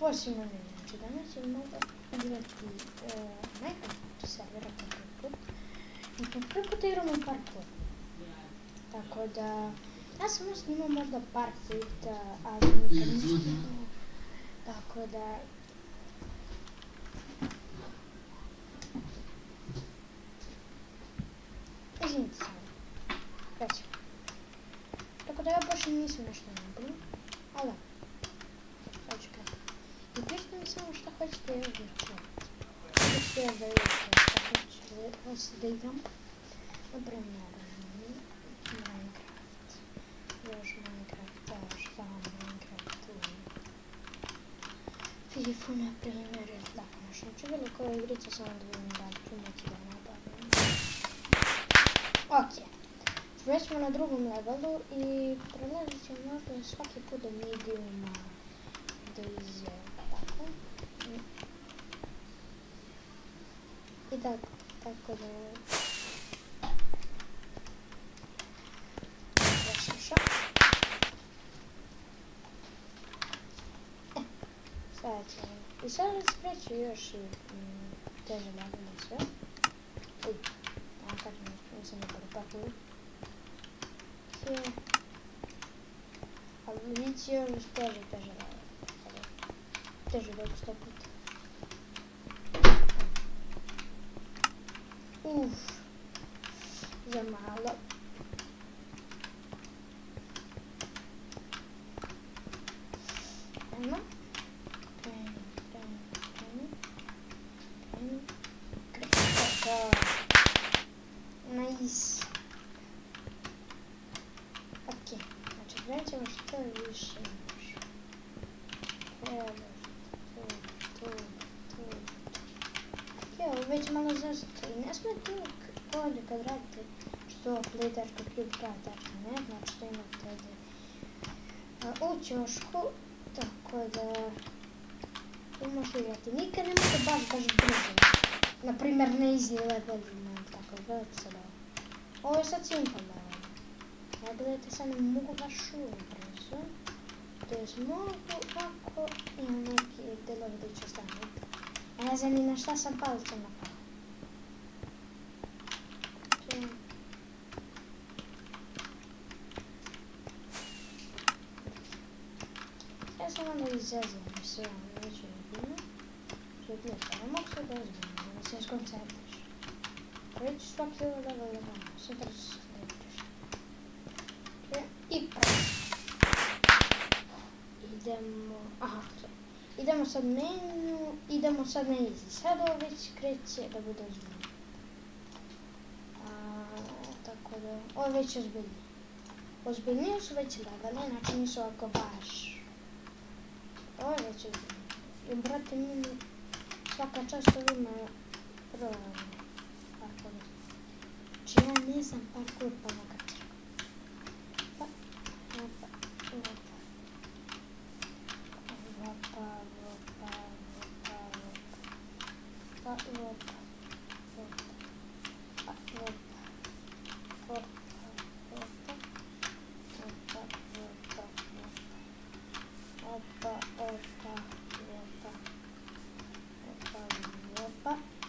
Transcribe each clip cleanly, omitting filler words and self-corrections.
Posebno ne, znači danas ćemo igrati Minecraft servera po prvi put. I po prvi put igramo parkour. Tako da, ja sam snimao možda par puta, ali nikad nisam snimao. Tako da, izvinite samo, već. Tako da ja baš nisam nešto napravio, ali da, sad ću krenuti. I pišite mi samo šta hoćete još da čujete. Hoćete još da vidite šta hoćete vas da igram. Napravim Minecraft, još Minecraft, šta Minecraft, FIFA na primjer, tako nešto. Znači bilo koja igrica, samo da vidim da ću moći da nabavim. Ok, već smo na drugom levelu i prelazit ćemo možda svaki put do mediuma, do easy, tako. I tako da... I sad spreću još i teže lagane sve. Uj, a kako nisam nekada pakao. Ali vidit će još teže lagane. Teže doći 100 puta. Za malo. Ajmo. Nice. Ok, znači krenut ćemo što više još. Evo, već malo zašto. I ne smijete uvijek ovdje kad radite što plitačko cube.net, znači to imate ovdje u ćošku, tako da tu možete igrati. Nikad nemate baš brzo. Naprimjer na easy levelima, tako gledajte sad ovo. Ovo je sad simple level. Ja gledajte sad ne mogu baš uvijek brzo. To jest mogu ako imam neki delovi da ću staviti. A ne znam ni na šta sam palicom napao. Ja sam onda izazvam sve ono već ozbiljno. Što gledajte, ne mogu sve da ozbiljno, da se skoncentriš. Već svaki ovo level lagano, sve da se skoncentriš. I pravo. Idemo sad menu, idemo sad na easy. Sad ovo već kreće da bude ozbiljno. Tako da, ovo je već ozbiljnije. Ozbiljnije su već lagane, znači nisu ovako baš. Ovo je već ozbiljnije. I brate meni, svaka čast ovima parkour. Znači ja ne znam parkour pa makar crko.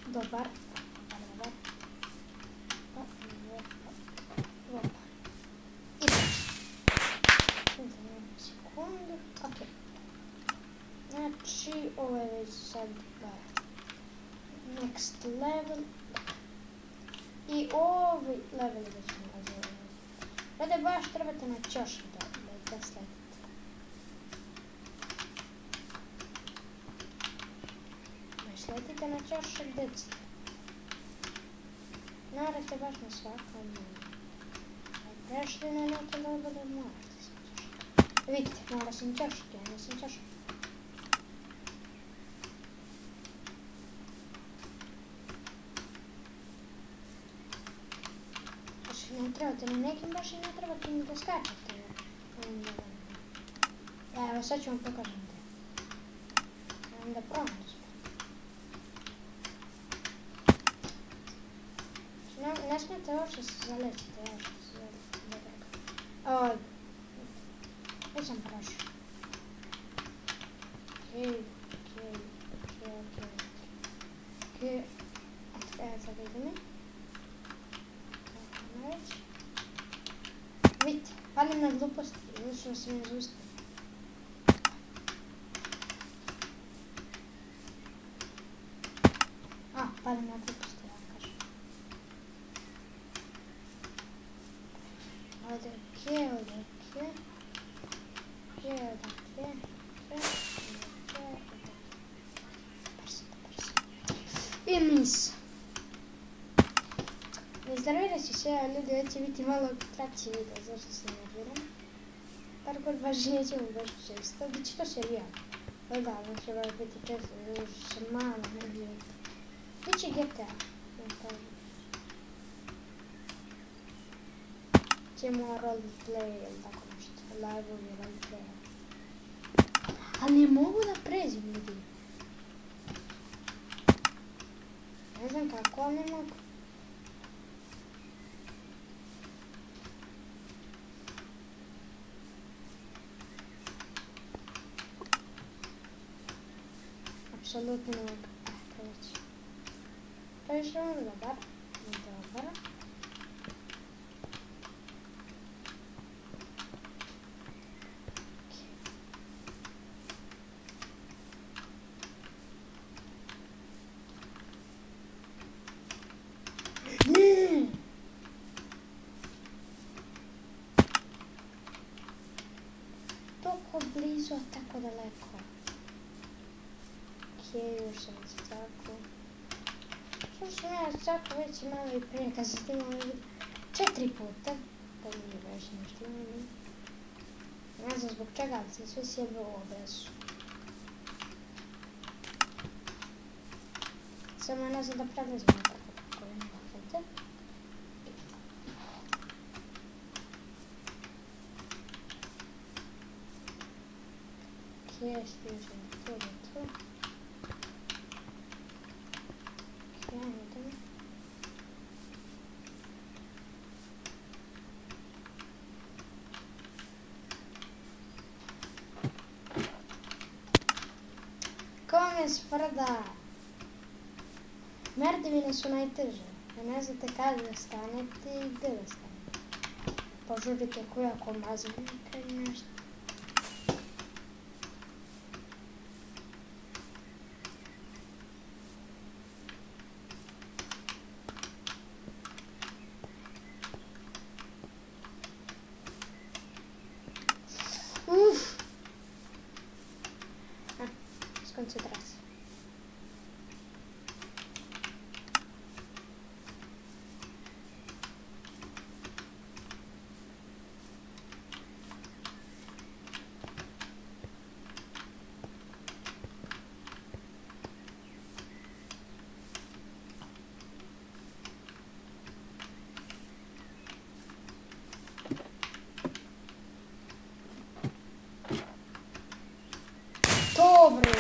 Dobar. I sekundu. Ok. Znači, ovo je već sad next level. I ovi level već nalaze. Rade baš trebate na ćošku da sledite. Sletite na ćošak decite. Naravite baš na svakom. Prešli na neke levele, morate sam ćošak. Vidite, mora sam ćošak, ja nisam ćošak. Znači ne trebate na nekim baš i ne trebate ni da skačete. Evo sad ću vam pokažem gdje. Onda probam da spavim. Ne smijete uopšte se zalečiti, evo što se zalečiti. Već sam prošao. što se ne zaustavi. Palim na gluposti, ja kažem. Odakle. I mis. Nezdarvirat ću se ja, ljudi, ovo će biti malo kraći video, zašto se nerviram. Parkour baš nećemo baš često, bit će to serijal. Da, znači ovo biti često, zato što se malo nerviram. Biće GTA, da kažem. Ćemo roleplay ili tako nešto, live-ovi roleplay. Ali ne mogu da pređem, ljudi. Ne znam kako, ali ne mogu. Apsolutno ne mogu. Preći. Prešao, dobar. Dobar. Toliko blizu, a tako daleko. Još sam se tako. Što sam ja tako već imala i prije kad sam snimala video 4 puta. Pa nije baš nešto imala. Ne znam zbog čega, ali se sve sjebe u obrazu. Samo ne znam da prelazim tako kako je nakon. Gdje stižem to do to? Kome sprda? Merdevine su najteže. Ne znate kada da stanete i gdje da stanete. Požurite kojako mazivnika i nešto. Koncentracija. Dobro.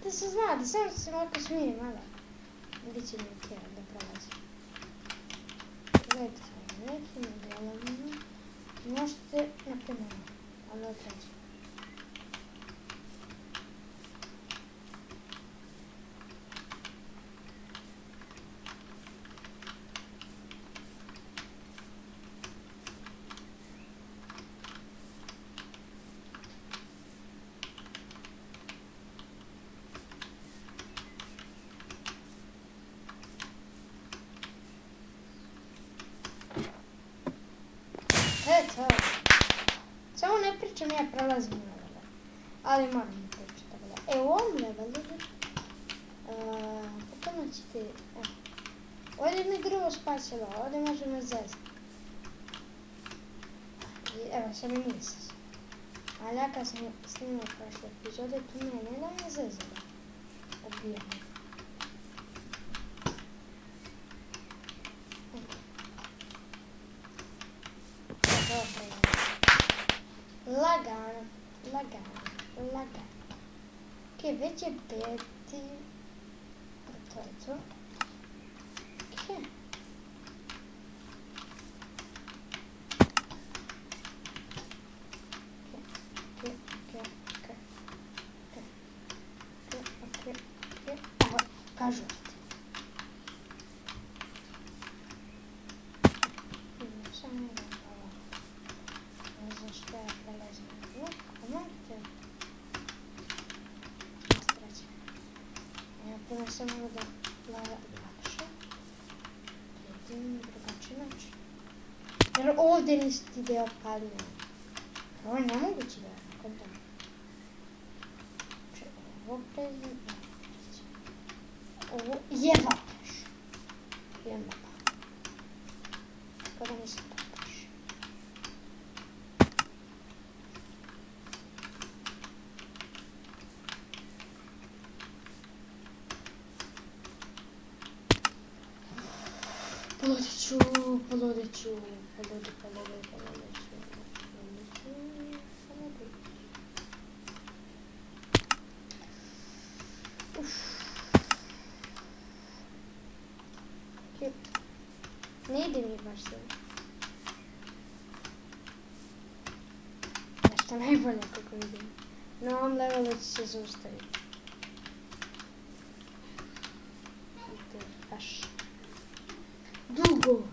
Da se zna, da samo se ovako smirim, ali gdje će mi tijelo da prolazim. Gledajte sa nekim dijelovima. Možete, na primjer, ali odreći. Eto, samo ne pričam, ja prelazim na level, ali moram pričati tako da. U ovom levelu, kako ćete, ovdje mi drugo spasilo, ovdje možemo zezati. Evo, sam i misliš. Ali ja kad sam snimao prošle epizode, tu ne da me zezalo. Obijamo. Lagano. Ok, već je 5. To je to. Ok. Evo, kažu. Samo jedan ovo. se malo da lakše. Jedin drugačiji način. Jer ovdje nisi ti deo palio. Ovo je nemoguće da je nakon toga. Znači ovo bez... Ovo jedva peš. Jedva pa. Kada nisam to peš. Poludit ću. Ne ide mi baš sve. Nešto najbolje kako vidim. Na ovom levelu ću se zaustaviti. Ide baš dugo.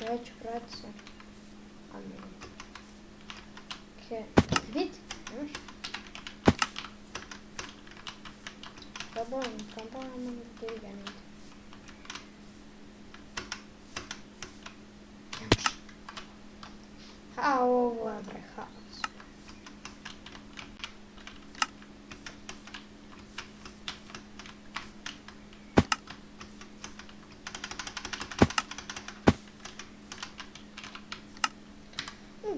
Ja ću provati sve. Ali ne vidim. Okej, vidi, nemaš? Probam, da ti ga ne ide. A ovo je bre haos.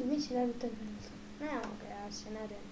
Mislim da bi to bilo. Ne mogu, ja se nadam.